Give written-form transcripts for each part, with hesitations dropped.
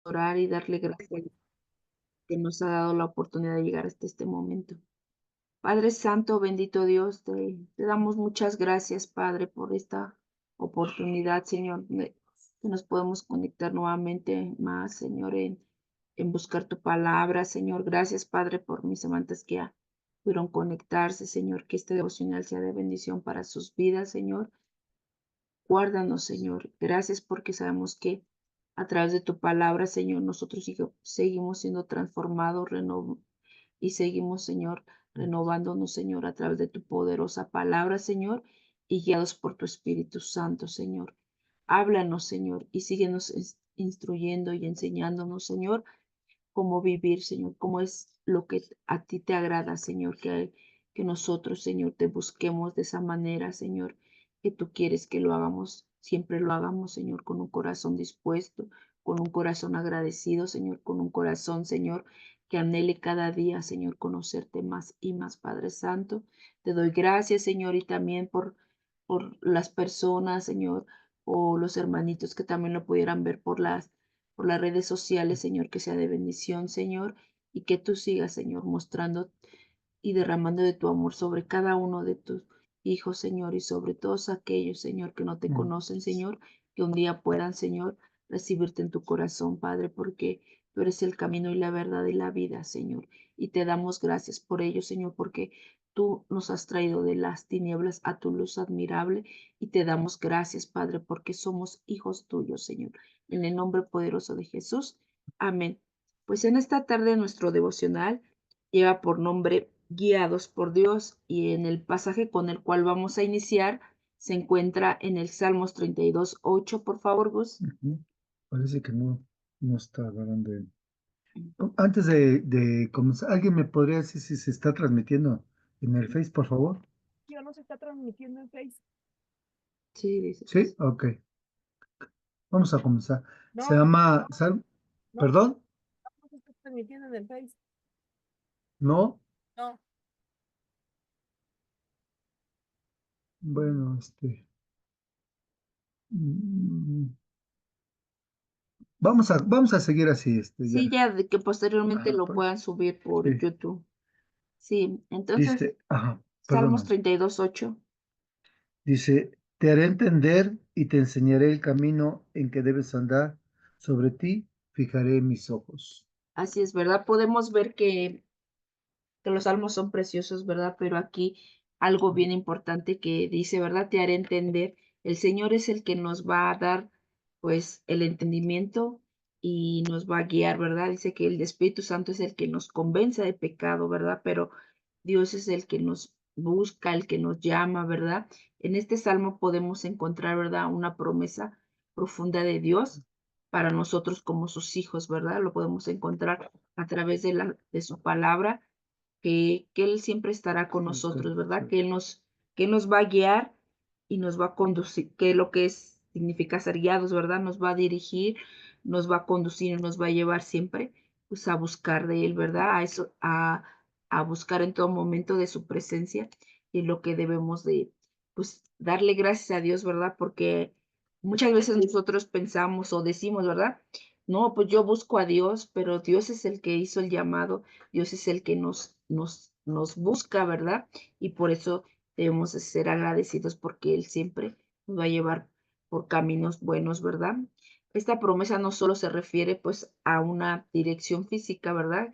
orar y darle gracias que nos ha dado la oportunidad de llegar hasta este momento. Padre Santo, bendito Dios, te damos muchas gracias, Padre, por esta oportunidad, Señor, que nos podemos conectar nuevamente más, Señor, en buscar tu palabra, Señor. Gracias, Padre, por mis amantes que pudieron conectarse, Señor, que este devocional sea de bendición para sus vidas, Señor. Guárdanos, Señor. Gracias porque sabemos que a través de tu palabra, Señor, nosotros seguimos siendo transformados, y seguimos, Señor, renovándonos, Señor, a través de tu poderosa palabra, Señor, y guiados por tu Espíritu Santo, Señor. Háblanos, Señor, y síguenos instruyendo y enseñándonos, Señor, cómo vivir, Señor, cómo es lo que a ti te agrada, Señor, que nosotros, Señor, te busquemos de esa manera, Señor, que tú quieres que lo hagamos, siempre lo hagamos, Señor, con un corazón dispuesto, con un corazón agradecido, Señor, con un corazón, Señor, que anhele cada día, Señor, conocerte más y más, Padre Santo. Te doy gracias, Señor, y también por las personas, Señor, o los hermanitos que también lo pudieran ver por las redes sociales, Señor, que sea de bendición, Señor, y que tú sigas, Señor, mostrando y derramando de tu amor sobre cada uno de tus hijos, Señor, y sobre todos aquellos, Señor, que no te conocen, Señor, que un día puedan, Señor, recibirte en tu corazón, Padre, porque tú eres el camino y la verdad y la vida, Señor. Y te damos gracias por ello, Señor, porque tú nos has traído de las tinieblas a tu luz admirable y te damos gracias, Padre, porque somos hijos tuyos, Señor. En el nombre poderoso de Jesús. Amén. Pues en esta tarde nuestro devocional lleva por nombre Guiados por Dios y en el pasaje con el cual vamos a iniciar se encuentra en el Salmos 32:8, por favor, Gus. Ujú. Parece que no está hablando de... Antes de comenzar, ¿alguien me podría decir si se está transmitiendo en el Face, por favor? Ya no se está transmitiendo en Facebook. Sí, dice que Sí, sí. ok. Vamos a comenzar. Se No, llama... no, ¿Perdón? no se está transmitiendo en el Facebook. No. No. Bueno, mm, vamos a seguir así, Sí, ya. ya de que posteriormente Ajá, lo puedan subir por sí. YouTube. Sí, entonces, Dice, ajá, Salmos perdóname. 32:8. Dice, te haré entender y te enseñaré el camino en que debes andar. Sobre ti fijaré mis ojos. Así es, ¿verdad? Podemos ver que los salmos son preciosos, ¿verdad? Pero aquí algo bien importante que dice, ¿verdad? Te haré entender. El Señor es el que nos va a dar, pues, el entendimiento y nos va a guiar, ¿verdad? Dice que el Espíritu Santo es el que nos convence de pecado, ¿verdad? Pero Dios es el que nos busca, el que nos llama, ¿verdad? En este salmo podemos encontrar, ¿verdad? Una promesa profunda de Dios para nosotros como sus hijos, ¿verdad? Lo podemos encontrar a través de su palabra que Él siempre estará con nosotros, ¿verdad? Que Él nos va a guiar y nos va a conducir, que lo que significa ser guiados, ¿verdad? Nos va a dirigir, nos va a conducir y nos va a llevar siempre, pues, a buscar de Él, ¿verdad? A buscar en todo momento de su presencia y lo que debemos de, pues, darle gracias a Dios, ¿verdad? Porque muchas veces nosotros pensamos o decimos, ¿verdad? No, pues yo busco a Dios, pero Dios es el que hizo el llamado, Dios es el que nos busca, ¿verdad? Y por eso debemos de ser agradecidos porque Él siempre nos va a llevar por caminos buenos, ¿verdad? Esta promesa no solo se refiere pues a una dirección física, ¿verdad?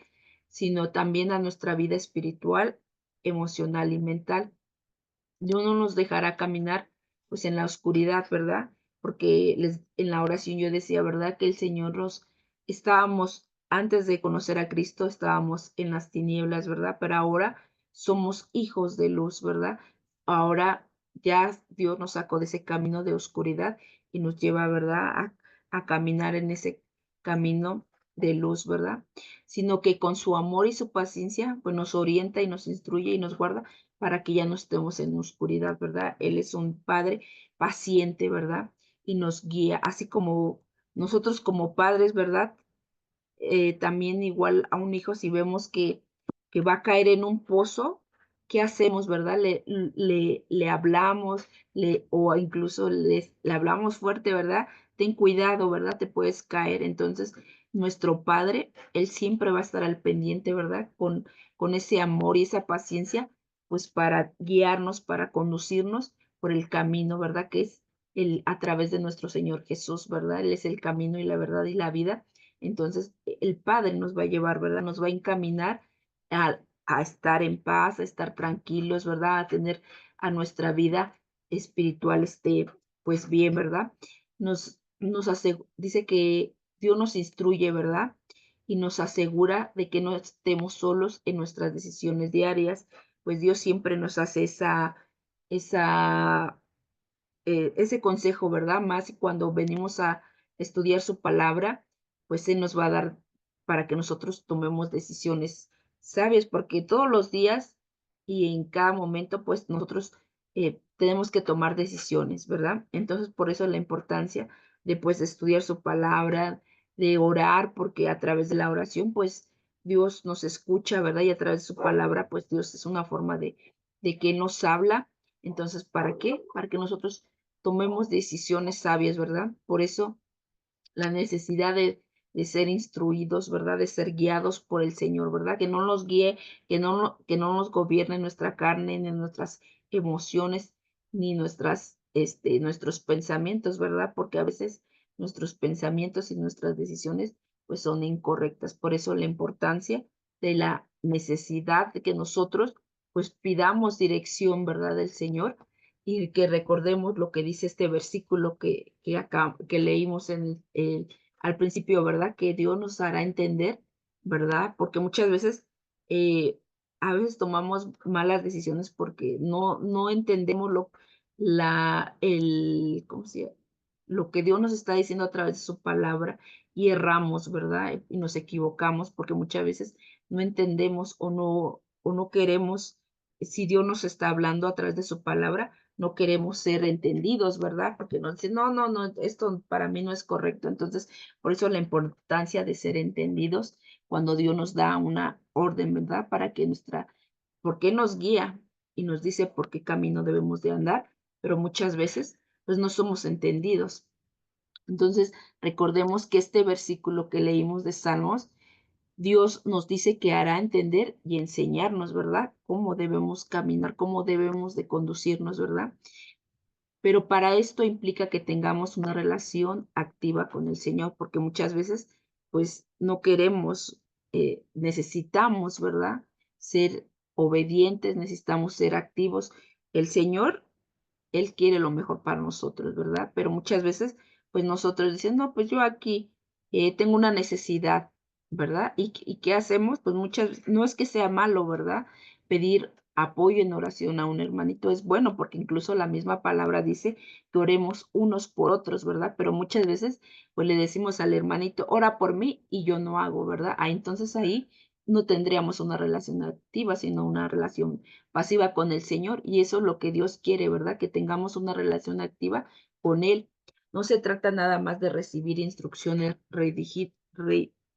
Sino también a nuestra vida espiritual, emocional y mental. Dios no nos dejará caminar pues en la oscuridad, ¿verdad? Porque en la oración yo decía, ¿verdad? Que el Señor nos estábamos, antes de conocer a Cristo, estábamos en las tinieblas, ¿verdad? Pero ahora somos hijos de luz, ¿verdad? Ahora ya Dios nos sacó de ese camino de oscuridad y nos lleva, ¿verdad? A caminar en ese camino de luz, ¿verdad? Sino que con su amor y su paciencia, pues nos orienta y nos instruye y nos guarda para que ya no estemos en oscuridad, ¿verdad? Él es un padre paciente, ¿verdad? Y nos guía, así como nosotros como padres, ¿verdad? También igual a un hijo, si vemos que va a caer en un pozo, ¿qué hacemos, verdad? Le hablamos, o incluso le hablamos fuerte, ¿verdad? Ten cuidado, ¿verdad? Te puedes caer. Entonces, nuestro Padre, Él siempre va a estar al pendiente, ¿verdad? Con ese amor y esa paciencia, pues para guiarnos, para conducirnos por el camino, ¿verdad? Que es a través de nuestro Señor Jesús, ¿verdad? Él es el camino y la verdad y la vida. Entonces, el Padre nos va a llevar, ¿verdad? Nos va a encaminar a estar en paz, a estar tranquilos, ¿verdad? A tener a nuestra vida espiritual, pues bien, ¿verdad? Dice que Dios nos instruye, ¿verdad? Y nos asegura de que no estemos solos en nuestras decisiones diarias, pues Dios siempre nos hace esa ese consejo, ¿verdad? Más cuando venimos a estudiar su palabra, pues Él nos va a dar para que nosotros tomemos decisiones sabias, porque todos los días y en cada momento, pues nosotros tenemos que tomar decisiones, ¿verdad? Entonces, por eso la importancia de pues estudiar su palabra, de orar, porque a través de la oración, pues Dios nos escucha, ¿verdad? Y a través de su palabra, pues Dios es una forma de que nos habla. Entonces, ¿para qué? Para que nosotros tomemos decisiones sabias, ¿verdad? Por eso la necesidad de ser instruidos, ¿verdad? De ser guiados por el Señor, ¿verdad? Que no nos guíe, que no nos gobierne nuestra carne, ni nuestras emociones, ni nuestros pensamientos, ¿verdad? Porque a veces nuestros pensamientos y nuestras decisiones pues son incorrectas. Por eso la importancia de la necesidad de que nosotros pues pidamos dirección, ¿verdad? Del Señor y que recordemos lo que dice este versículo que leímos al principio, ¿verdad? Que Dios nos hará entender, ¿verdad? Porque muchas veces, eh, a veces tomamos malas decisiones porque no entendemos ¿cómo se llama? Lo que Dios nos está diciendo a través de su palabra y erramos, ¿verdad? Y nos equivocamos porque muchas veces no entendemos o no queremos, si Dios nos está hablando a través de su palabra, no queremos ser entendidos, ¿verdad? Porque nos dicen, no, no, no, esto para mí no es correcto. Entonces, por eso la importancia de ser entendidos cuando Dios nos da una orden, ¿verdad? Porque nos guía y nos dice por qué camino debemos de andar, pero muchas veces, pues no somos entendidos. Entonces, recordemos que este versículo que leímos de Salmos, Dios nos dice que hará entender y enseñarnos, ¿verdad? Cómo debemos caminar, cómo debemos de conducirnos, ¿verdad? Pero para esto implica que tengamos una relación activa con el Señor, porque muchas veces, pues, no queremos, necesitamos, ¿verdad? Ser obedientes, necesitamos ser activos. El Señor Él quiere lo mejor para nosotros, ¿verdad? Pero muchas veces, pues, nosotros decimos: "No, pues, yo aquí, tengo una necesidad", ¿verdad? ¿Y qué hacemos? Pues, muchas no es que sea malo, ¿verdad? Pedir apoyo en oración a un hermanito es bueno, porque incluso la misma palabra dice que oremos unos por otros, ¿verdad? Pero muchas veces, pues, le decimos al hermanito: "Ora por mí", y yo no hago, ¿verdad? Entonces ahí no tendríamos una relación activa, sino una relación pasiva con el Señor, y eso es lo que Dios quiere, ¿verdad? Que tengamos una relación activa con Él. No se trata nada más de recibir instrucciones Rígido.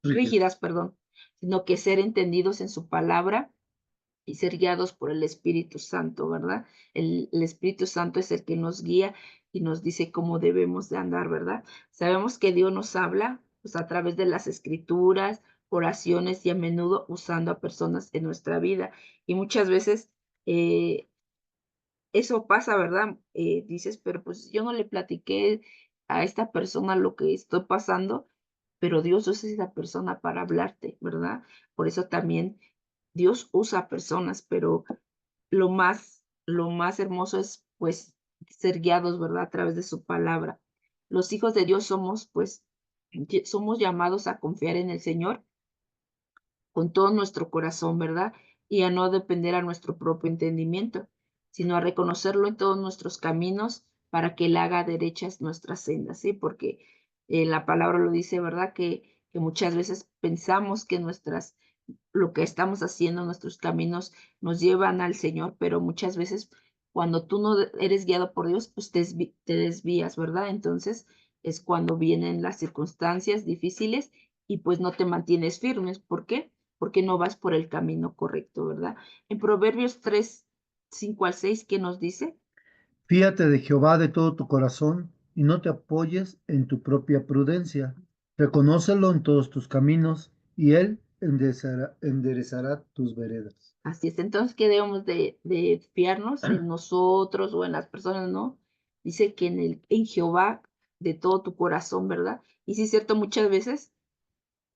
rígidas, perdón, sino que ser entendidos en su palabra y ser guiados por el Espíritu Santo, ¿verdad? El Espíritu Santo es el que nos guía y nos dice cómo debemos de andar, ¿verdad? Sabemos que Dios nos habla, pues, a través de las escrituras, oraciones y a menudo usando a personas en nuestra vida. Y muchas veces, eh, eso pasa, ¿verdad? Dices, pero pues yo no le platiqué a esta persona lo que estoy pasando, pero Dios usa esa persona para hablarte, ¿verdad? Por eso también Dios usa personas, pero lo más hermoso es, pues, ser guiados, ¿verdad? A través de su palabra. Los hijos de Dios somos, pues, somos llamados a confiar en el Señor con todo nuestro corazón, ¿verdad? Y a no depender a nuestro propio entendimiento, sino a reconocerlo en todos nuestros caminos para que Él haga derechas nuestras sendas, ¿sí? Porque la palabra lo dice, ¿verdad? Que muchas veces pensamos que lo que estamos haciendo, nuestros caminos nos llevan al Señor, pero muchas veces cuando tú no eres guiado por Dios, pues te desvías, ¿verdad? Entonces es cuando vienen las circunstancias difíciles y pues no te mantienes firmes. ¿Por qué? Porque no vas por el camino correcto, ¿verdad? En Proverbios 3, 5 al 6, ¿qué nos dice? Fíate de Jehová de todo tu corazón y no te apoyes en tu propia prudencia. Reconócelo en todos tus caminos y Él enderezará tus veredas. Así es. Entonces, ¿qué debemos de fiarnos en nosotros o en las personas, no? Dice que en Jehová de todo tu corazón, ¿verdad? Y sí es cierto, muchas veces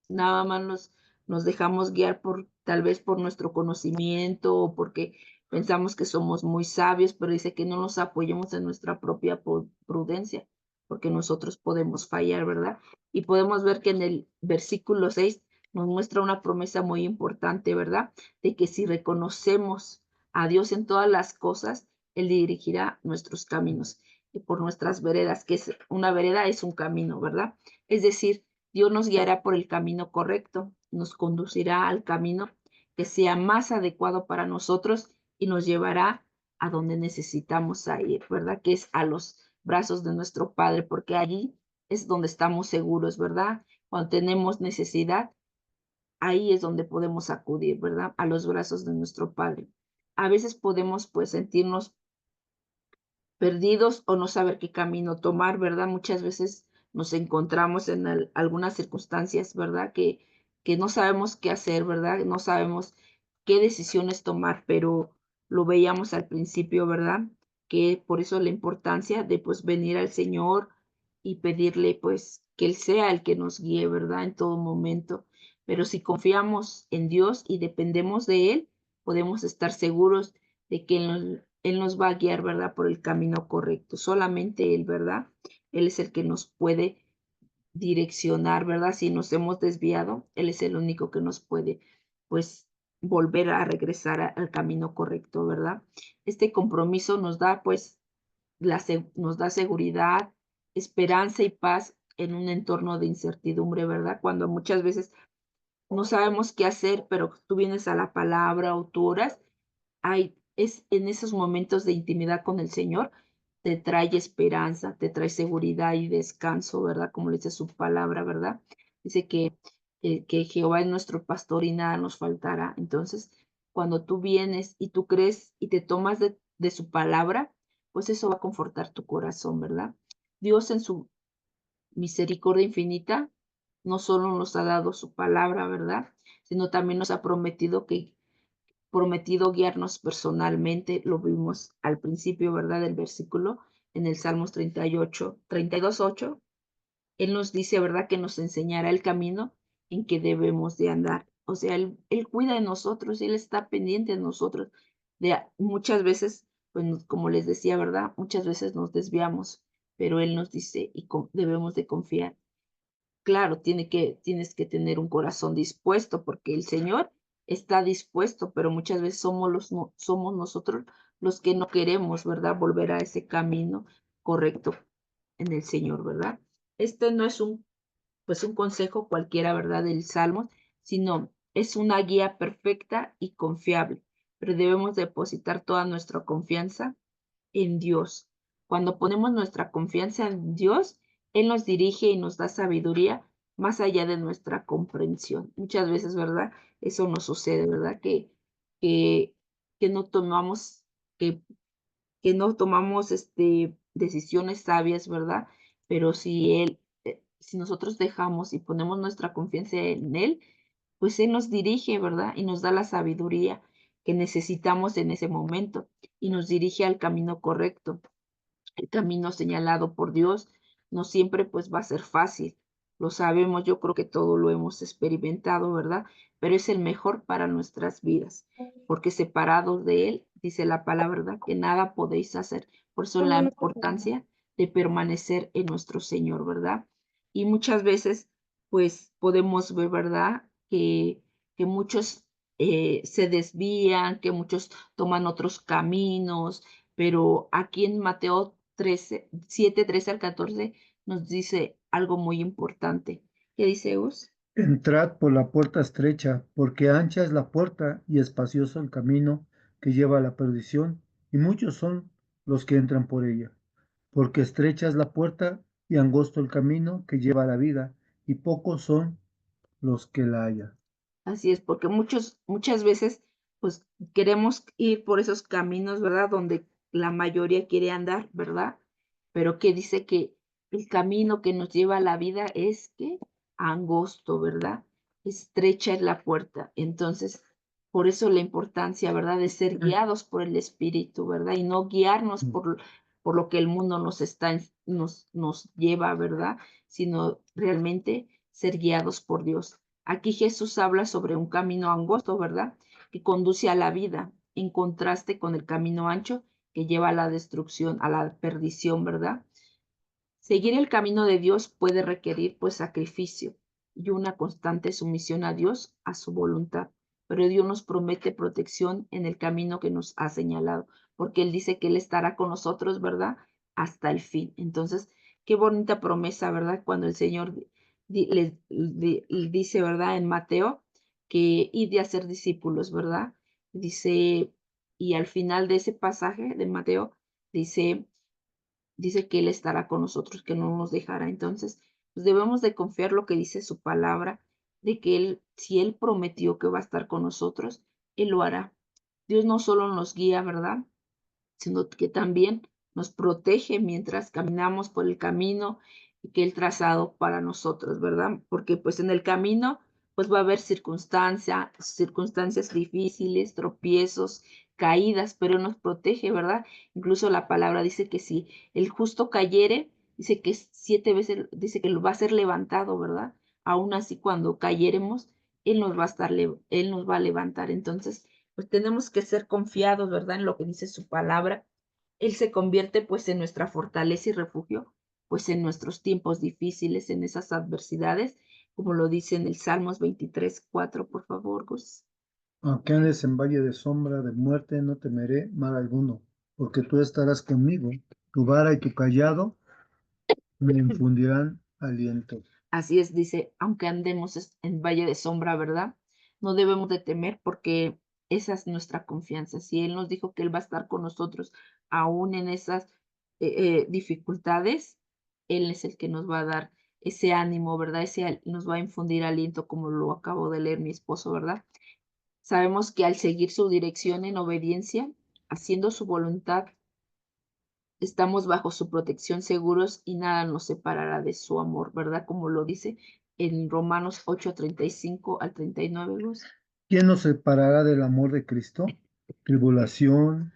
nada más nos dejamos guiar por, tal vez por nuestro conocimiento o porque pensamos que somos muy sabios, pero dice que no nos apoyemos en nuestra propia prudencia, porque nosotros podemos fallar, ¿verdad? Y podemos ver que en el versículo 6 nos muestra una promesa muy importante, ¿verdad? De que si reconocemos a Dios en todas las cosas, Él dirigirá nuestros caminos y por nuestras veredas, que es una vereda es un camino, ¿verdad? Es decir, Dios nos guiará por el camino correcto, nos conducirá al camino que sea más adecuado para nosotros y nos llevará a donde necesitamos ir, ¿verdad? Que es a los brazos de nuestro Padre, porque allí es donde estamos seguros, ¿verdad? Cuando tenemos necesidad, ahí es donde podemos acudir, ¿verdad? A los brazos de nuestro Padre. A veces podemos pues sentirnos perdidos o no saber qué camino tomar, ¿verdad? Muchas veces nos encontramos en algunas circunstancias, ¿verdad? Que no sabemos qué hacer, ¿verdad? No sabemos qué decisiones tomar, pero lo veíamos al principio, ¿verdad? Que por eso la importancia de pues venir al Señor y pedirle pues que Él sea el que nos guíe, ¿verdad? En todo momento. Pero si confiamos en Dios y dependemos de Él, podemos estar seguros de que Él nos va a guiar, ¿verdad? Por el camino correcto. Solamente Él, ¿verdad? Él es el que nos puede direccionar, ¿verdad? Si nos hemos desviado, Él es el único que nos puede, pues, volver a regresar al camino correcto, ¿verdad? Este compromiso nos da, pues, nos da seguridad, esperanza y paz en un entorno de incertidumbre, ¿verdad? Cuando muchas veces no sabemos qué hacer, pero tú vienes a la palabra o tú oras, es en esos momentos de intimidad con el Señor, te trae esperanza, te trae seguridad y descanso, ¿verdad? Como le dice su palabra, ¿verdad? Dice que Jehová es nuestro pastor y nada nos faltará. Entonces, cuando tú vienes y tú crees y te tomas de su palabra, pues eso va a confortar tu corazón, ¿verdad? Dios en su misericordia infinita no solo nos ha dado su palabra, ¿verdad? Sino también nos ha prometido guiarnos personalmente, lo vimos al principio, ¿verdad? Del versículo en el Salmos 38, 32:8. Él nos dice, ¿verdad? Que nos enseñará el camino en que debemos de andar. O sea, Él cuida de nosotros, Él está pendiente de nosotros. Muchas veces, pues como les decía, ¿verdad? Muchas veces nos desviamos, pero Él nos dice y debemos de confiar. Claro, tienes que tener un corazón dispuesto, porque el Señor está dispuesto, pero muchas veces somos nosotros los que no queremos, ¿verdad? Volver a ese camino correcto en el Señor, ¿verdad? Este no es pues un consejo cualquiera, ¿verdad? Del Salmo, sino es una guía perfecta y confiable, pero debemos depositar toda nuestra confianza en Dios. Cuando ponemos nuestra confianza en Dios, Él nos dirige y nos da sabiduría más allá de nuestra comprensión. Muchas veces, ¿verdad? Eso nos sucede, ¿verdad? Que, que no tomamos, que, que no tomamos decisiones sabias, ¿verdad? Pero si nosotros dejamos y ponemos nuestra confianza en Él, pues Él nos dirige, ¿verdad? Y nos da la sabiduría que necesitamos en ese momento y nos dirige al camino correcto. El camino señalado por Dios no siempre pues va a ser fácil. Lo sabemos, yo creo que todo lo hemos experimentado, ¿verdad? Pero es el mejor para nuestras vidas, porque separados de Él, dice la palabra, ¿verdad? Que nada podéis hacer. Por eso la importancia de permanecer en nuestro Señor, ¿verdad? Y muchas veces, pues podemos ver, ¿verdad? Que muchos se desvían, que muchos toman otros caminos, pero aquí en Mateo 13, 7, 13 al 14 nos dice algo muy importante. ¿Qué dice Gus? Entrad por la puerta estrecha, porque ancha es la puerta y espacioso el camino que lleva a la perdición, y muchos son los que entran por ella. Porque estrecha es la puerta y angosto el camino que lleva a la vida, y pocos son los que la hallan. Así es, porque muchas veces pues queremos ir por esos caminos, ¿verdad? Donde la mayoría quiere andar, ¿verdad? Pero que dice que el camino que nos lleva a la vida es que angosto, ¿verdad? Estrecha es la puerta. Entonces, por eso la importancia, ¿verdad? De ser guiados por el Espíritu, ¿verdad? Y no guiarnos por lo que el mundo nos lleva, ¿verdad? Sino realmente ser guiados por Dios. Aquí Jesús habla sobre un camino angosto, ¿verdad? Que conduce a la vida, en contraste con el camino ancho que lleva a la destrucción, a la perdición, ¿verdad? Seguir el camino de Dios puede requerir pues sacrificio y una constante sumisión a Dios, a su voluntad. Pero Dios nos promete protección en el camino que nos ha señalado, porque Él dice que Él estará con nosotros, ¿verdad? Hasta el fin. Entonces, qué bonita promesa, ¿verdad? Cuando el Señor dice, ¿verdad? En Mateo, que id de hacer discípulos, ¿verdad? Dice, y al final de ese pasaje de Mateo, dice que Él estará con nosotros, que no nos dejará. Entonces, pues debemos de confiar lo que dice su palabra, de que Él, si Él prometió que va a estar con nosotros, Él lo hará. Dios no solo nos guía, ¿verdad? Sino que también nos protege mientras caminamos por el camino que Él trazado para nosotros, ¿verdad? Porque pues en el camino pues va a haber circunstancias difíciles, tropiezos, caídas, pero Él nos protege, ¿verdad? Incluso la palabra dice que si el justo cayere, dice que 7 veces, dice que lo va a ser levantado, ¿verdad? Aún así cuando cayéremos, Él nos va a levantar. Entonces, pues tenemos que ser confiados, ¿verdad? En lo que dice su palabra. Él se convierte pues en nuestra fortaleza y refugio, pues en nuestros tiempos difíciles, en esas adversidades, como lo dice en el Salmos 23:4, por favor, Gus. Aunque andes en valle de sombra de muerte, no temeré mal alguno, porque tú estarás conmigo. Tu vara y tu callado me infundirán aliento. Así es, dice, aunque andemos en valle de sombra, ¿verdad? No debemos de temer porque esa es nuestra confianza. Si Él nos dijo que Él va a estar con nosotros aún en esas dificultades, Él es el que nos va a dar ese ánimo, ¿verdad? Nos va a infundir aliento, como lo acabo de leer mi esposo, ¿verdad? Sabemos que al seguir su dirección en obediencia, haciendo su voluntad, estamos bajo su protección seguros y nada nos separará de su amor, ¿verdad? Como lo dice en Romanos 8:35 al 39, Luz. ¿Quién nos separará del amor de Cristo? ¿Tribulación,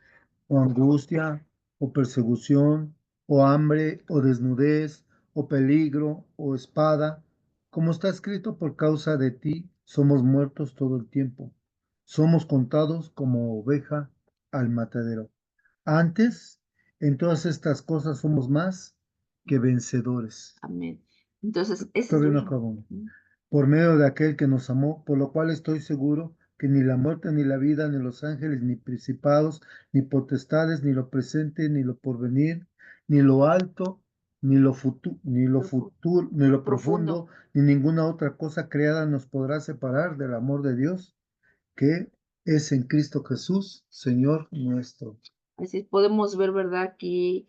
o angustia, o persecución, o hambre, o desnudez, o peligro, o espada? Como está escrito, por causa de ti somos muertos todo el tiempo. Somos contados como oveja al matadero. Antes, en todas estas cosas somos más que vencedores. Amén. Entonces, ese es Todavía no acabamos. mm, Por medio de aquel que nos amó, por lo cual estoy seguro que ni la muerte, ni la vida, ni los ángeles, ni principados, ni potestades, ni lo presente, ni lo porvenir, ni lo alto, ni lo futuro, ni lo profundo, ni ninguna otra cosa creada nos podrá separar del amor de Dios, que es en Cristo Jesús, Señor nuestro. Así podemos ver, ¿verdad? Que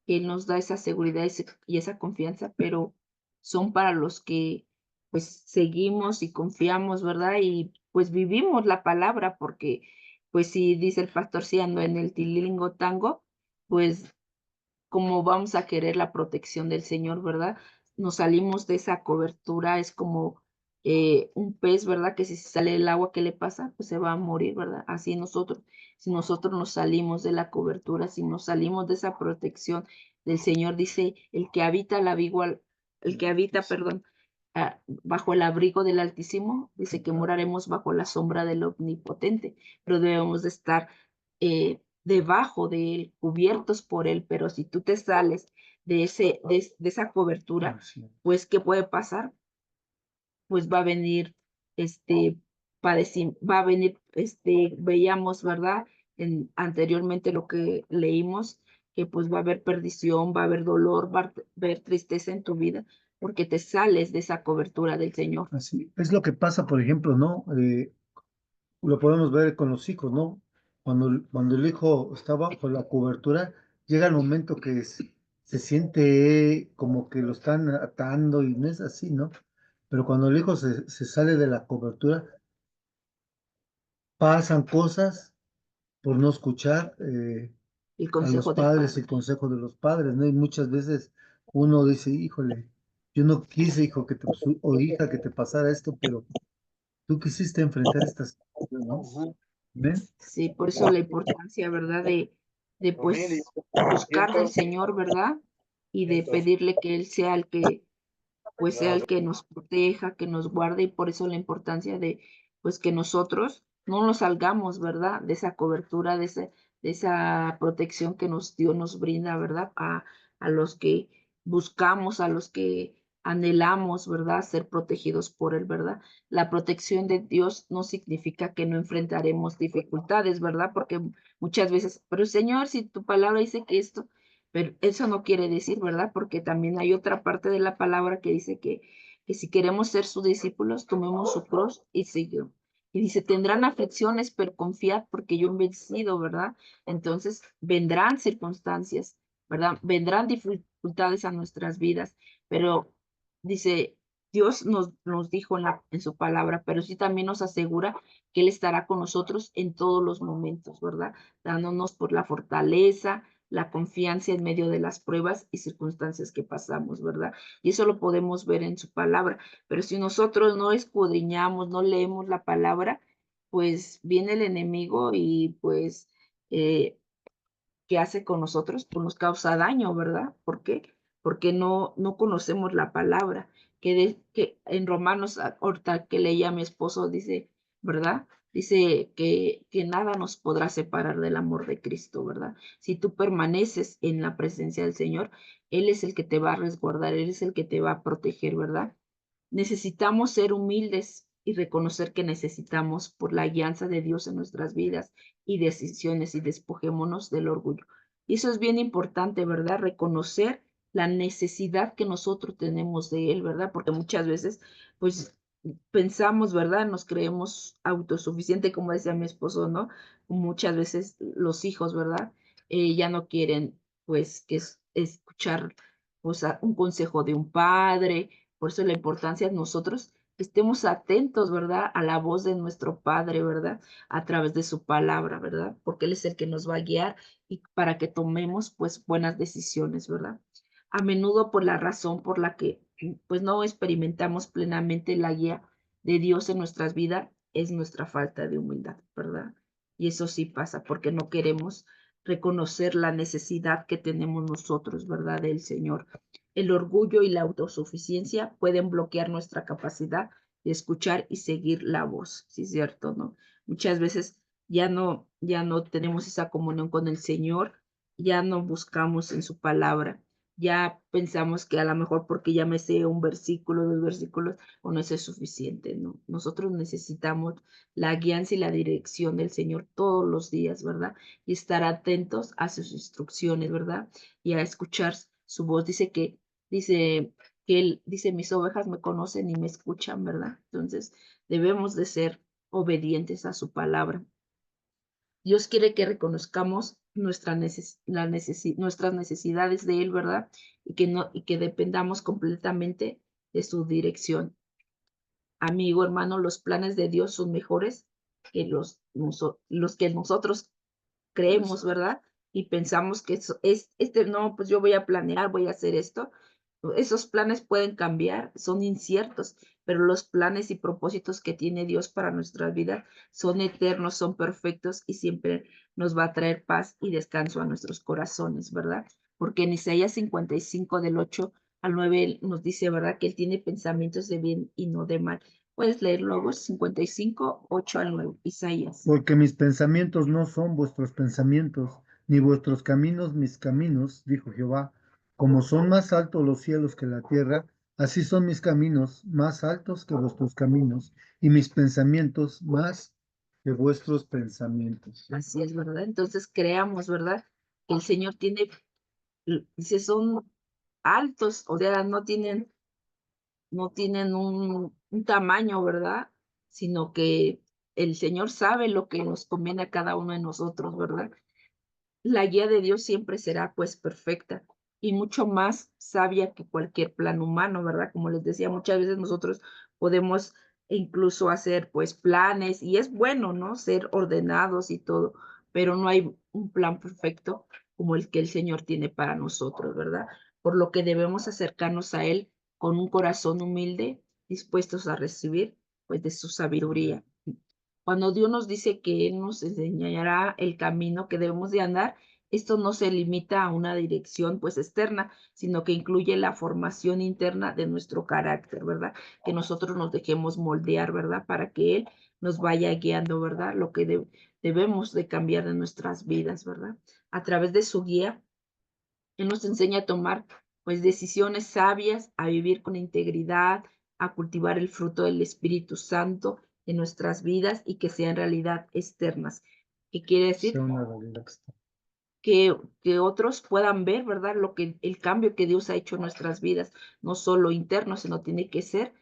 Él nos da esa seguridad y esa confianza, pero son para los que pues seguimos y confiamos, ¿verdad? Y pues vivimos la palabra, porque pues si dice el pastor, si ando en el tililingo tango, pues como vamos a querer la protección del Señor, ¿verdad? Nos salimos de esa cobertura, es como un pez, ¿verdad? Que si se sale del agua, ¿qué le pasa? Pues se va a morir, ¿verdad? Así nosotros, si nosotros nos salimos de la cobertura, si nos salimos de esa protección del Señor, dice, el que habita, perdón, bajo el abrigo del Altísimo, dice que moraremos bajo la sombra del Omnipotente, pero debemos de estar debajo de él, cubiertos por él, pero si tú te sales de esa cobertura, pues, ¿qué puede pasar? Pues va a venir, este, va a venir, veíamos, ¿verdad? Anteriormente lo que leímos, que pues va a haber perdición, va a haber dolor, va a haber tristeza en tu vida, porque te sales de esa cobertura del Señor. Así es lo que pasa, por ejemplo, ¿no? Lo podemos ver con los hijos, ¿no? Cuando el hijo está bajo la cobertura, llega el momento que se siente como que lo están atando y no es así, ¿no? Pero cuando el hijo se sale de la cobertura, pasan cosas por no escuchar El a los consejo del padres, el Padre. consejo de los padres, ¿no? Y muchas veces uno dice, híjole, Yo no quise, hijo, o hija, que te pasara esto, pero tú quisiste enfrentar estas cosas, ¿no? ¿Ven? Sí, por eso la importancia, ¿verdad? De pues buscar del Señor, ¿verdad? Y de pedirle que Él sea el que pues sea el que nos proteja, que nos guarde, y por eso la importancia de, pues, que nosotros no nos salgamos, ¿verdad? De esa cobertura, de esa protección que Dios nos brinda, ¿verdad? A los que buscamos, a los que anhelamos, ¿verdad? Ser protegidos por Él, ¿verdad? La protección de Dios no significa que no enfrentaremos dificultades, ¿verdad? Porque muchas veces, pero Señor, si tu palabra dice que esto, pero eso no quiere decir, ¿verdad? Porque también hay otra parte de la palabra que dice que si queremos ser sus discípulos, tomemos su cruz y sigamos. Y dice, tendrán aflicciones, pero confiad porque yo he vencido, ¿verdad? Entonces vendrán circunstancias, ¿verdad? Vendrán dificultades a nuestras vidas, pero dice, Dios nos dijo en su palabra, pero sí también nos asegura que Él estará con nosotros en todos los momentos, ¿verdad? Dándonos por la fortaleza, la confianza en medio de las pruebas y circunstancias que pasamos, ¿verdad? Y eso lo podemos ver en su palabra. Pero si nosotros no escudriñamos, no leemos la palabra, pues viene el enemigo y pues eh, que hace con nosotros, pues nos causa daño, ¿verdad? ¿Por qué? Porque no conocemos la palabra. Que en Romanos, ahorita que leía a mi esposo, dice, ¿verdad? Dice que nada nos podrá separar del amor de Cristo, ¿verdad? Si tú permaneces en la presencia del Señor, Él es el que te va a resguardar, Él es el que te va a proteger, ¿verdad? Necesitamos ser humildes y reconocer que necesitamos por la guianza de Dios en nuestras vidas y decisiones y despojémonos del orgullo. Y eso es bien importante, ¿verdad? Reconocer la necesidad que nosotros tenemos de Él, ¿verdad? Porque muchas veces, pues, pensamos, ¿verdad? Nos creemos autosuficiente, como decía mi esposo, ¿no? Muchas veces los hijos, ¿verdad? Ya no quieren, pues, escuchar, pues, un consejo de un padre. Por eso la importancia de nosotros estemos atentos, ¿verdad? A la voz de nuestro Padre, ¿verdad? A través de su palabra, ¿verdad? Porque Él es el que nos va a guiar y para que tomemos, pues, buenas decisiones, ¿verdad? A menudo por la razón por la que, pues, no experimentamos plenamente la guía de Dios en nuestras vidas es nuestra falta de humildad, ¿verdad? Y eso sí pasa porque no queremos reconocer la necesidad que tenemos nosotros, ¿verdad? Del Señor. El orgullo y la autosuficiencia pueden bloquear nuestra capacidad de escuchar y seguir la voz, ¿sí es cierto, no? Muchas veces ya no tenemos esa comunión con el Señor, ya no buscamos en su palabra, ya pensamos que a lo mejor porque ya me sé un versículo, 2 versículos, o no eso es suficiente, ¿no? Nosotros necesitamos la guianza y la dirección del Señor todos los días, ¿verdad? Y estar atentos a sus instrucciones, ¿verdad? Y a escuchar su voz. Dice que él dice, mis ovejas me conocen y me escuchan, ¿verdad? Entonces, debemos de ser obedientes a su palabra. Dios quiere que reconozcamos nuestras necesidades de Él, ¿verdad? Y que dependamos completamente de su dirección. Amigo, hermano, los planes de Dios son mejores que los que nosotros creemos, ¿verdad? Y pensamos que eso no, pues yo voy a planear, voy a hacer esto. Esos planes pueden cambiar, son inciertos, pero los planes y propósitos que tiene Dios para nuestra vida son eternos, son perfectos y siempre nos va a traer paz y descanso a nuestros corazones, ¿verdad? Porque en Isaías 55 del 8 al 9 nos dice, ¿verdad? Que Él tiene pensamientos de bien y no de mal. Puedes leer luego 55, 8 al 9, Isaías. Porque mis pensamientos no son vuestros pensamientos, ni vuestros caminos mis caminos, dijo Jehová. Como son más altos los cielos que la tierra, así son mis caminos más altos que vuestros caminos, y mis pensamientos más que vuestros pensamientos. Así es, ¿verdad? Entonces creamos, ¿verdad? Que el Señor dice, son altos, o sea, no tienen un tamaño, ¿verdad? Sino que el Señor sabe lo que nos conviene a cada uno de nosotros, ¿verdad? La guía de Dios siempre será pues perfecta y mucho más sabia que cualquier plan humano, ¿verdad? Como les decía, muchas veces nosotros podemos incluso hacer pues planes y es bueno, ¿no? Ser ordenados y todo, pero no hay un plan perfecto como el que el Señor tiene para nosotros, ¿verdad? Por lo que debemos acercarnos a Él con un corazón humilde, dispuestos a recibir, pues, de su sabiduría. Cuando Dios nos dice que Él nos enseñará el camino que debemos de andar, esto no se limita a una dirección, pues, externa, sino que incluye la formación interna de nuestro carácter, ¿verdad? Que nosotros nos dejemos moldear, ¿verdad? Para que Él nos vaya guiando, ¿verdad? Lo que debemos de cambiar en nuestras vidas, ¿verdad? A través de su guía, Él nos enseña a tomar, pues, decisiones sabias, a vivir con integridad, a cultivar el fruto del Espíritu Santo en nuestras vidas y que sean en realidad externas. ¿Qué quiere decir? Sea una realidad externa. Que otros puedan ver, ¿verdad? El cambio que Dios ha hecho en nuestras vidas, no solo interno, sino tiene que ser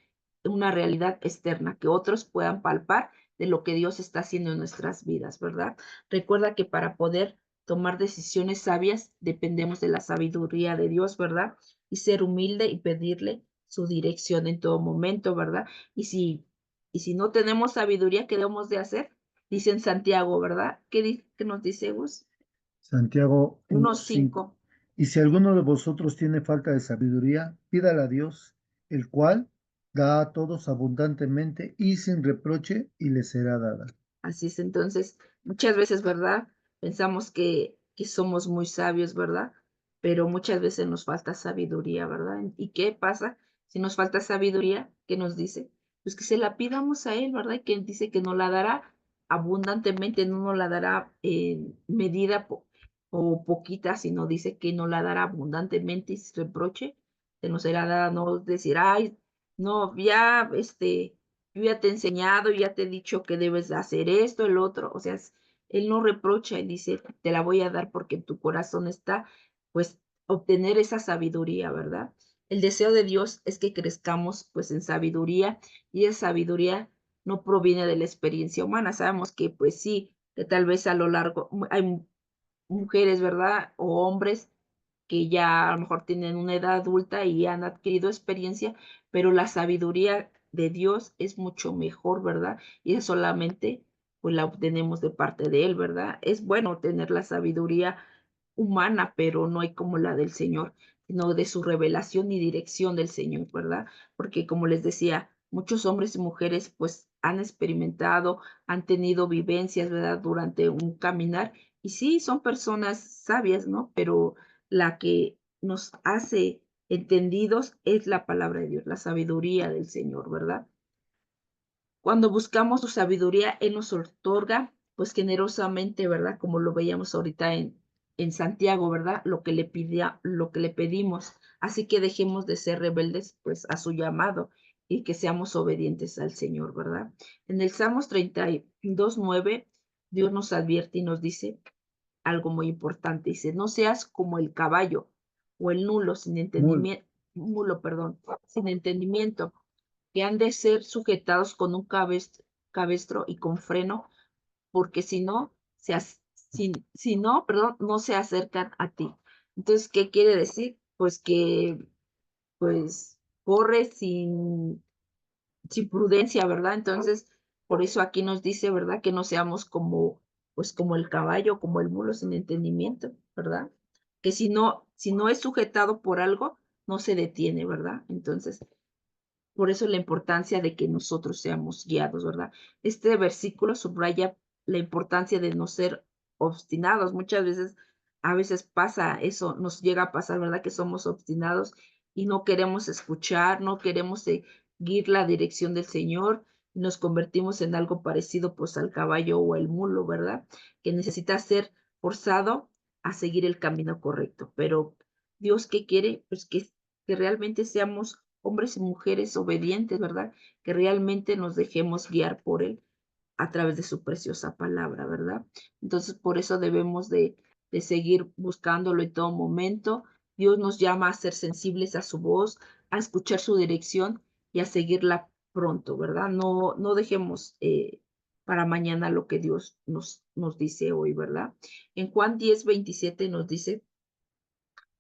una realidad externa, que otros puedan palpar de lo que Dios está haciendo en nuestras vidas, ¿verdad? Recuerda que para poder tomar decisiones sabias dependemos de la sabiduría de Dios, ¿verdad? Y ser humilde y pedirle su dirección en todo momento, ¿verdad? Y si no tenemos sabiduría, ¿qué debemos de hacer? Dice en Santiago, ¿verdad? ¿Qué nos dice Gus? Santiago 1:5. 1:5. Y si alguno de vosotros tiene falta de sabiduría, pídala a Dios, el cual da a todos abundantemente y sin reproche, y le será dada. Así es, entonces, muchas veces, ¿verdad? Pensamos que somos muy sabios, ¿verdad? Pero muchas veces nos falta sabiduría, ¿verdad? ¿Y qué pasa si nos falta sabiduría? ¿Qué nos dice? Pues que se la pidamos a Él, ¿verdad? Y que Él dice que nos la dará abundantemente, no nos la dará en medida o poquita, sino dice que nos la dará abundantemente y sin reproche, que nos será dada, no decir, ay, no, ya, yo ya te he enseñado, ya te he dicho que debes de hacer esto, el otro, o sea, él no reprocha, él dice, te la voy a dar porque en tu corazón está, pues, obtener esa sabiduría, ¿verdad? El deseo de Dios es que crezcamos, pues, en sabiduría, y esa sabiduría no proviene de la experiencia humana. Sabemos que, pues sí, que tal vez a lo largo, hay mujeres, ¿verdad? O hombres que ya a lo mejor tienen una edad adulta y han adquirido experiencia, pero la sabiduría de Dios es mucho mejor, ¿verdad? Y es solamente, pues, la obtenemos de parte de Él, ¿verdad? Es bueno tener la sabiduría humana, pero no hay como la del Señor, sino de su revelación y dirección del Señor, ¿verdad? Porque como les decía, muchos hombres y mujeres pues han experimentado, han tenido vivencias, ¿verdad? Durante un caminar y sí, son personas sabias, ¿no? Pero la que nos hace entendidos es la palabra de Dios, la sabiduría del Señor, ¿verdad? Cuando buscamos su sabiduría, Él nos otorga, pues generosamente, ¿verdad? Como lo veíamos ahorita en Santiago, ¿verdad? Lo que le pedimos. Así que dejemos de ser rebeldes, pues, a su llamado y que seamos obedientes al Señor, ¿verdad? En el Salmos 32:9, Dios nos advierte y nos dice algo muy importante. Dice, no seas como el caballo o el Mul, mulo, perdón, sin entendimiento que han de ser sujetados con un cabestro y con freno, porque si no, perdón, no se acercan a ti. Entonces, ¿qué quiere decir? Pues que, pues, corre sin prudencia, ¿verdad? Entonces, por eso aquí nos dice, ¿verdad? Que no seamos como, pues, como el caballo, como el mulo sin entendimiento, ¿verdad? Que si no es sujetado por algo, no se detiene, ¿verdad? Entonces, por eso la importancia de que nosotros seamos guiados, ¿verdad? Este versículo subraya la importancia de no ser obstinados. Muchas veces, a veces pasa eso, nos llega a pasar, ¿verdad? Que somos obstinados y no queremos escuchar, no queremos seguir la dirección del Señor y nos convertimos en algo parecido pues al caballo o el mulo, ¿verdad? Que necesita ser forzado a seguir el camino correcto. Pero Dios, ¿qué quiere? Pues que realmente seamos hombres y mujeres obedientes, ¿verdad? Que realmente nos dejemos guiar por Él a través de su preciosa palabra, ¿verdad? Entonces, por eso debemos de seguir buscándolo en todo momento. Dios nos llama a ser sensibles a su voz, a escuchar su dirección y a seguirla pronto, ¿verdad? No dejemos para mañana lo que Dios nos dice hoy, ¿verdad? En Juan 10:27 nos dice,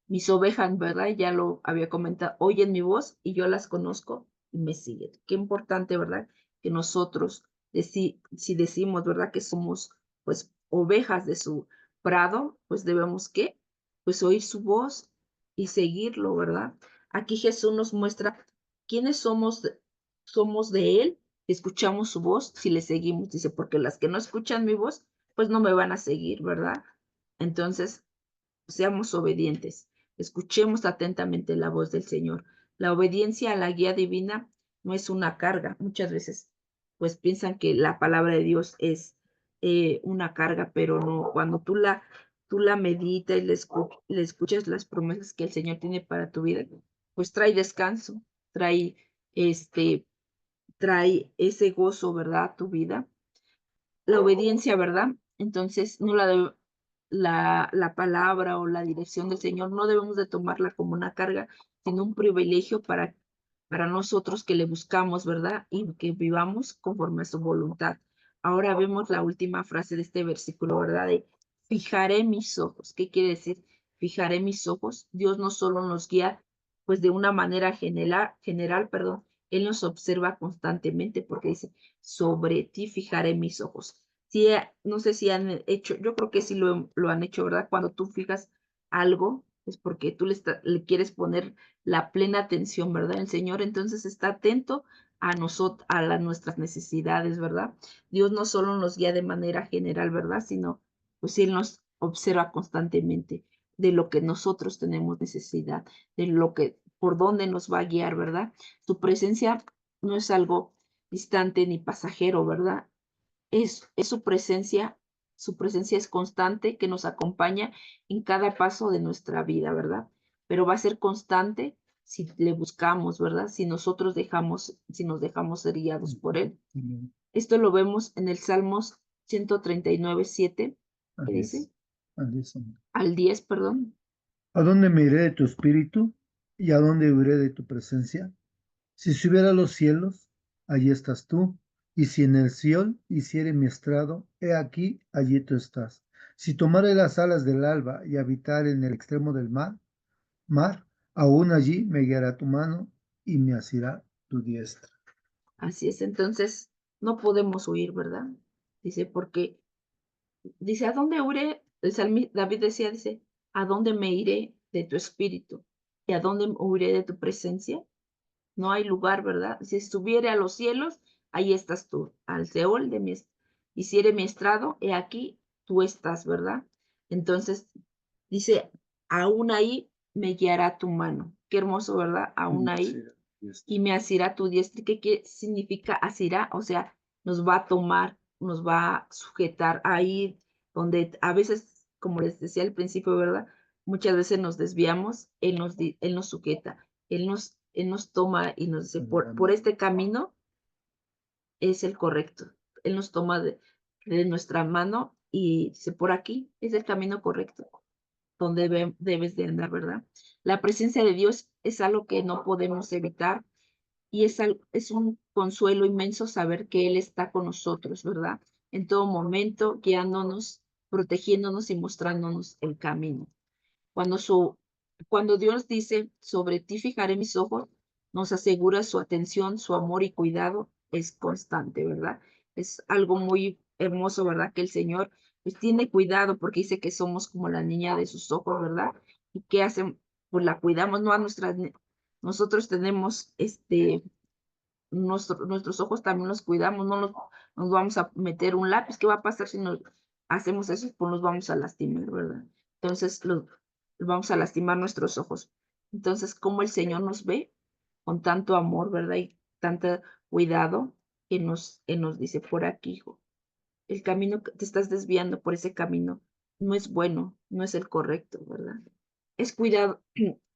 mis ovejas, ¿verdad? Ya lo había comentado, oyen mi voz y yo las conozco y me siguen. Qué importante, ¿verdad? Que nosotros, si decimos, ¿verdad? Que somos, pues, ovejas de su prado, pues debemos, ¿qué? Pues oír su voz y seguirlo, ¿verdad? Aquí Jesús nos muestra ¿quiénes somos de Él? Escuchamos su voz si le seguimos, dice, porque las que no escuchan mi voz, pues no me van a seguir, ¿verdad? Entonces, seamos obedientes, escuchemos atentamente la voz del Señor. La obediencia a la guía divina no es una carga. Muchas veces, pues piensan que la palabra de Dios es una carga, pero no. Cuando tú la meditas y le escuchas las promesas que el Señor tiene para tu vida, pues trae descanso, trae este, trae ese gozo, ¿verdad? A tu vida. La obediencia, ¿verdad? Entonces, no la palabra o la dirección del Señor no debemos de tomarla como una carga, sino un privilegio para nosotros que le buscamos, ¿verdad? Y que vivamos conforme a su voluntad. Ahora vemos la última frase de este versículo, ¿verdad? De fijaré mis ojos. ¿Qué quiere decir? Fijaré mis ojos. Dios no solo nos guía, pues de una manera general, perdón, Él nos observa constantemente porque dice, sobre ti fijaré mis ojos. Sí, no sé si han hecho, yo creo que sí lo han hecho, ¿verdad? Cuando tú fijas algo, es porque tú le quieres poner la plena atención, ¿verdad? El Señor entonces está atento a nosotros, nuestras necesidades, ¿verdad? Dios no solo nos guía de manera general, ¿verdad? Sino, pues Él nos observa constantemente de lo que nosotros tenemos necesidad, de lo que, por dónde nos va a guiar, ¿verdad? Su presencia no es algo distante ni pasajero, ¿verdad? Es su presencia es constante que nos acompaña en cada paso de nuestra vida, ¿verdad? Pero va a ser constante si le buscamos, ¿verdad? Si nos dejamos ser guiados por Él. Esto lo vemos en el Salmos 139:7, que dice, al 10, perdón. ¿A dónde me iré de tu espíritu? ¿Y a dónde huiré de tu presencia? Si subiera a los cielos, allí estás tú. Y si en el Sión hiciere mi estrado, he aquí, allí tú estás. Si tomare las alas del alba y habitar en el extremo del mar, aún allí me guiará tu mano y me asirá tu diestra. Así es, entonces no podemos huir, ¿verdad? Dice, porque dice, ¿a dónde huiré? David decía, dice, ¿a dónde me iré de tu espíritu? ¿Y a dónde huiré de tu presencia? No hay lugar, ¿verdad? Si estuviere a los cielos, ahí estás tú. Al Seol hiciere mi estrado, he aquí, tú estás, ¿verdad? Entonces, dice, aún ahí me guiará tu mano. Qué hermoso, ¿verdad? Aún ahí. Y me asirá tu diestra. ¿Qué significa asirá? O sea, nos va a tomar, nos va a sujetar ahí donde a veces, como les decía al principio, ¿verdad? Muchas veces nos desviamos, Él nos sujeta, Él nos toma y nos dice, por este camino es el correcto. Él nos toma de nuestra mano y dice, por aquí es el camino correcto, donde debes de andar, ¿verdad? La presencia de Dios es algo que no podemos evitar y es un consuelo inmenso saber que Él está con nosotros, ¿verdad? En todo momento, guiándonos, protegiéndonos y mostrándonos el camino. Cuando, cuando Dios dice, sobre ti fijaré mis ojos, nos asegura su atención, su amor y cuidado es constante, ¿verdad? Es algo muy hermoso, ¿verdad? Que el Señor pues tiene cuidado porque dice que somos como la niña de sus ojos, ¿verdad? ¿Y qué hacen? Pues la cuidamos, no a nosotros tenemos nuestros ojos también los cuidamos, no nos vamos a meter un lápiz. ¿Qué va a pasar si nos hacemos eso? Pues nos vamos a lastimar, ¿verdad? Entonces vamos a lastimar nuestros ojos. Entonces, ¿cómo el Señor nos ve? Con tanto amor, ¿verdad? Y tanto cuidado que nos dice, por aquí, hijo, el camino que te estás desviando por ese camino no es bueno, no es el correcto, ¿verdad? Es cuidado,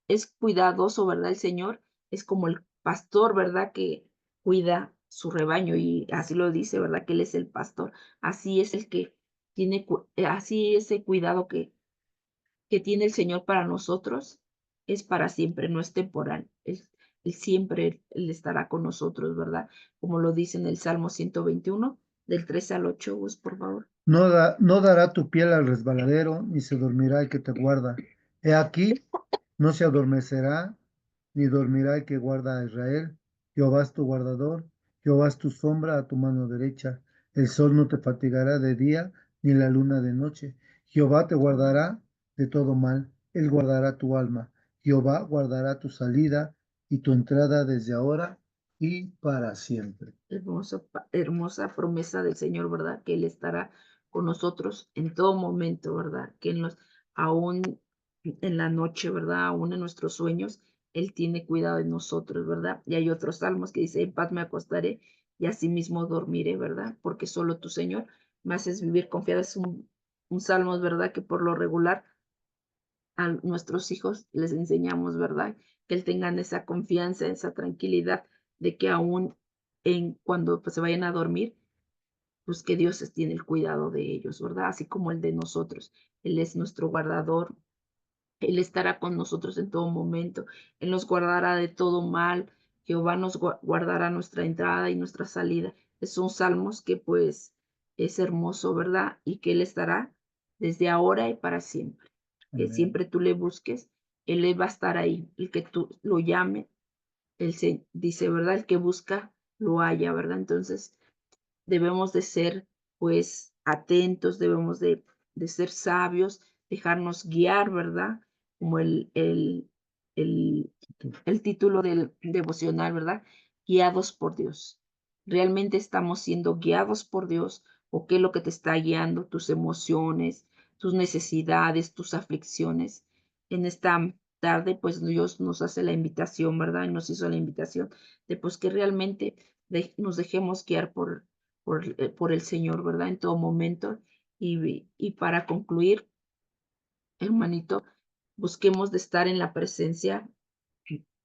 es cuidadoso, ¿verdad? El Señor es como el pastor, ¿verdad? Que cuida su rebaño y así lo dice, ¿verdad? Que Él es el pastor. Así es el que así ese cuidado que tiene el Señor para nosotros es para siempre, no es temporal. Él siempre Él estará con nosotros, ¿verdad? Como lo dice en el Salmo 121, del 3 al 8, Gus, por favor. No dará tu piel al resbaladero, ni se dormirá el que te guarda. He aquí, no se adormecerá, ni dormirá el que guarda a Israel. Jehová es tu guardador, Jehová es tu sombra a tu mano derecha. El sol no te fatigará de día, ni la luna de noche. Jehová te guardará de todo mal, él guardará tu alma. Jehová guardará tu salida y tu entrada desde ahora y para siempre. Hermosa promesa del Señor, ¿verdad? Que Él estará con nosotros en todo momento, ¿verdad? Que aún en la noche, ¿verdad? Aún en nuestros sueños, Él tiene cuidado de nosotros, ¿verdad? Y hay otros salmos que dice, en paz me acostaré y asimismo dormiré, ¿verdad? Porque solo tu Señor me haces vivir confiada. Es un salmo, ¿verdad? Que por lo regular a nuestros hijos les enseñamos, ¿verdad? Que él tengan esa confianza, esa tranquilidad de que aún cuando pues, se vayan a dormir, pues que Dios tiene el cuidado de ellos, ¿verdad? Así como el de nosotros. Él es nuestro guardador, Él estará con nosotros en todo momento, Él nos guardará de todo mal, Jehová nos guardará nuestra entrada y nuestra salida. Son salmos que pues es hermoso, ¿verdad? Y que Él estará desde ahora y para siempre. Que Amén. siempre tú le busques, Él va a estar ahí. El que tú lo llame, Él se dice, ¿verdad? El que busca, lo halla, ¿verdad? Entonces, debemos de ser, pues, atentos, debemos de ser sabios, dejarnos guiar, ¿verdad? Como el, el título del devocional, ¿verdad? Guiados por Dios. ¿Realmente estamos siendo guiados por Dios o qué es lo que te está guiando? Tus emociones, tus necesidades, tus aflicciones. En esta tarde, pues Dios nos hace la invitación, ¿verdad? Y nos hizo la invitación de pues que realmente nos dejemos guiar por el Señor, ¿verdad? En todo momento. Y para concluir, hermanito, busquemos de estar en la presencia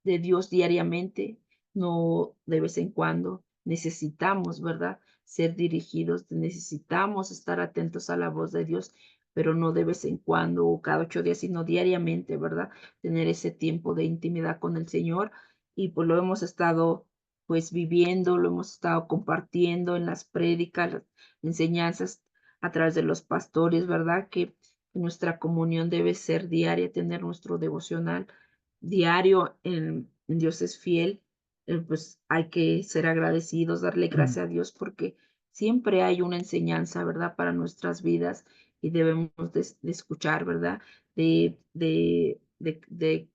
de Dios diariamente, no de vez en cuando. Necesitamos, ¿verdad? Ser dirigidos, necesitamos estar atentos a la voz de Dios, pero no de vez en cuando o cada 8 días, sino diariamente, ¿verdad? Tener ese tiempo de intimidad con el Señor y pues lo hemos estado pues viviendo, lo hemos estado compartiendo en las prédicas, las enseñanzas a través de los pastores, ¿verdad? Que nuestra comunión debe ser diaria, tener nuestro devocional diario en Dios es fiel, pues hay que ser agradecidos, darle gracias a Dios porque siempre hay una enseñanza, ¿verdad? Para nuestras vidas y debemos de escuchar, ¿verdad? De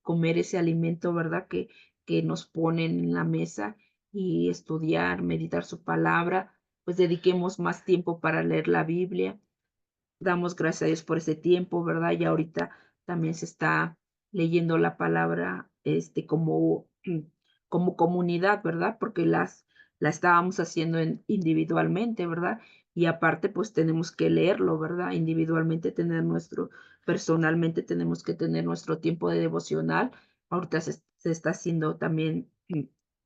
comer ese alimento, ¿verdad? Que nos ponen en la mesa y estudiar, meditar su palabra, pues dediquemos más tiempo para leer la Biblia, damos gracias a Dios por ese tiempo, ¿verdad? Y ahorita también se está leyendo la palabra, como comunidad, ¿verdad? Porque la estábamos haciendo individualmente, ¿verdad? Y aparte, pues tenemos que leerlo, ¿verdad? Individualmente personalmente tenemos que tener nuestro tiempo de devocional. Ahorita se está haciendo también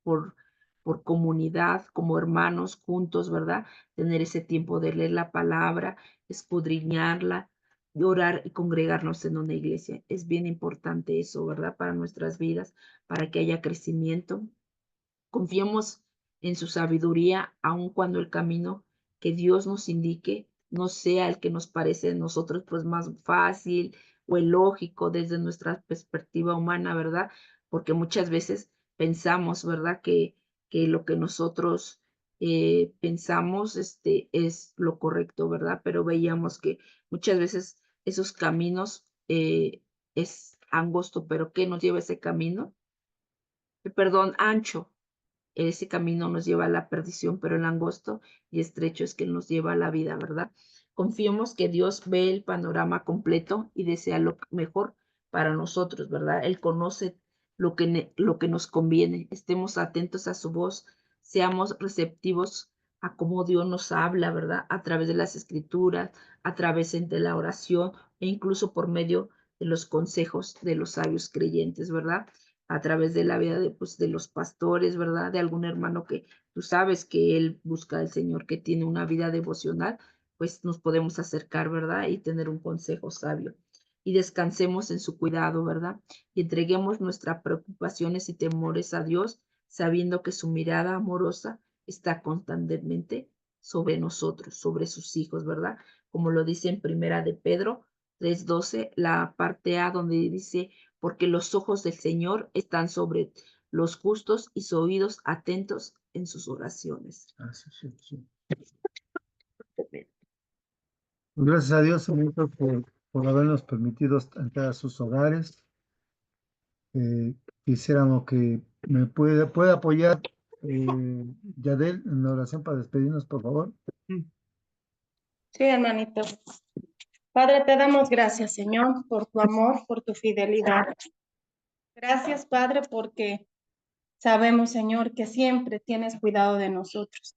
por, por comunidad, como hermanos juntos, ¿verdad? Tener ese tiempo de leer la palabra, escudriñarla, y orar y congregarnos en una iglesia. Es bien importante eso, ¿verdad? Para nuestras vidas, para que haya crecimiento. Confiemos en su sabiduría, aun cuando el camino que Dios nos indique no sea el que nos parece a nosotros pues más fácil o el lógico desde nuestra perspectiva humana, ¿verdad? Porque muchas veces pensamos, ¿verdad? Que lo que nosotros pensamos es lo correcto, ¿verdad? Pero veíamos que muchas veces esos caminos es angosto, pero ¿qué nos lleva ese camino? Perdón, ancho, ese camino nos lleva a la perdición, pero el angosto y estrecho es que nos lleva a la vida, ¿verdad? Confiemos que Dios ve el panorama completo y desea lo mejor para nosotros, ¿verdad? Él conoce lo que nos conviene. Estemos atentos a su voz, seamos receptivos a cómo Dios nos habla, ¿verdad? A través de las escrituras, a través de la oración e incluso por medio de los consejos de los sabios creyentes, ¿verdad? A través de la vida pues, de los pastores, ¿verdad? De algún hermano que tú sabes que él busca al Señor, que tiene una vida devocional, pues nos podemos acercar, ¿verdad? Y tener un consejo sabio. Y descansemos en su cuidado, ¿verdad? Y entreguemos nuestras preocupaciones y temores a Dios, sabiendo que su mirada amorosa está constantemente sobre nosotros, sobre sus hijos, ¿verdad? Como lo dice en Primera de Pedro 3:12, la parte A donde dice, porque los ojos del Señor están sobre los justos y sus oídos atentos en sus oraciones. Así sí. Gracias a Dios, señorito, por habernos permitido entrar a sus hogares. Quisiéramos que ¿Me puede apoyar Yadel en la oración para despedirnos, por favor? Sí, hermanito. Padre, te damos gracias, Señor, por tu amor, por tu fidelidad. Gracias, Padre, porque sabemos, Señor, que siempre tienes cuidado de nosotros.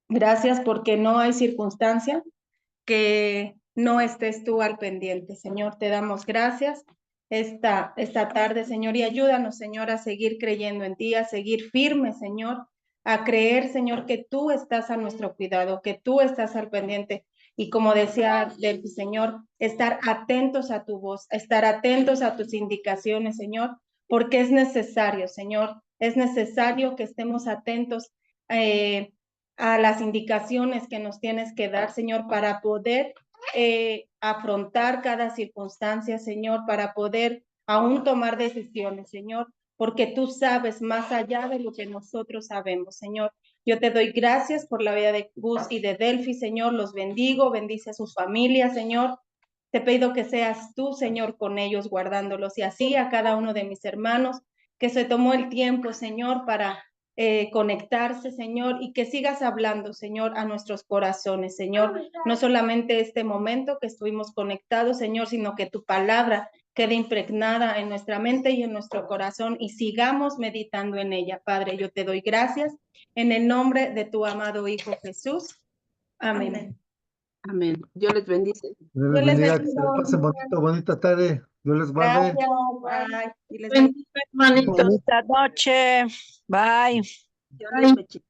Gracias porque no hay circunstancia que no estés tú al pendiente. Señor, te damos gracias esta tarde, Señor, y ayúdanos, Señor, a seguir creyendo en ti, a seguir firmes, Señor, a creer, Señor, que tú estás a nuestro cuidado, que tú estás al pendiente. Y como decía del Señor, estar atentos a tu voz, estar atentos a tus indicaciones, Señor, porque es necesario, Señor, es necesario que estemos atentos a las indicaciones que nos tienes que dar, Señor, para poder afrontar cada circunstancia, Señor, para poder aún tomar decisiones, Señor, porque tú sabes más allá de lo que nosotros sabemos, Señor. Yo te doy gracias por la vida de Gus y de Delphi, Señor, los bendigo, bendice a sus familias, Señor. Te pido que seas tú, Señor, con ellos, guardándolos, y así a cada uno de mis hermanos que se tomó el tiempo, Señor, para conectarse, Señor, y que sigas hablando, Señor, a nuestros corazones, Señor. No solamente este momento que estuvimos conectados, Señor, sino que tu palabra quede impregnada en nuestra mente y en nuestro corazón y sigamos meditando en ella. Padre, yo te doy gracias en el nombre de tu amado Hijo Jesús. Amén. Amén. Dios les bendice. Dios les Dios les bendiga, que se la bendiga. pasen bonita tarde. Dios les guarde. Gracias. Bye. Y les bendiga. Hermanito. Bonita noche. Bye. Bendiciones, Meche.